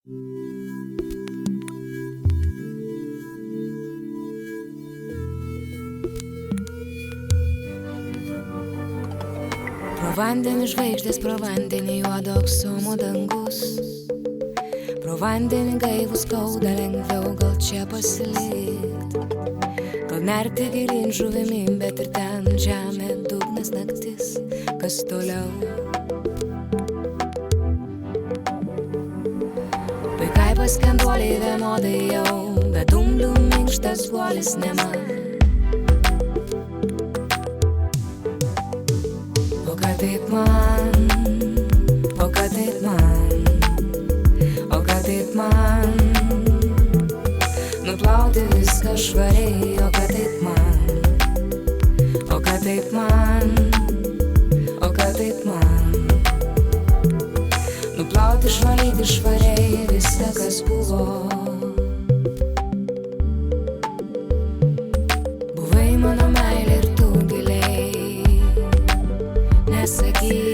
Pro vandenį žvaigždės, pro vandenį juodo aksomo dangus, pro vandenį gaivų skauda lengviau gal čia pasilikt, gal nerti gilin žuvimin, bet ir ten žemė, dugnas, naktis, kas toliau. Vaikai paskenduoliai vienodai jau, bet dumblių minkštas guolis ne man. O kad taip man, o kad taip man, o kad taip man, nuplauti viską švariai, o kad taip man, o kad taip man, o kad taip man, nuplauti išvalyti švariai viską, kas buvo. Buvai mano meilė ir tu giliai nesakyk.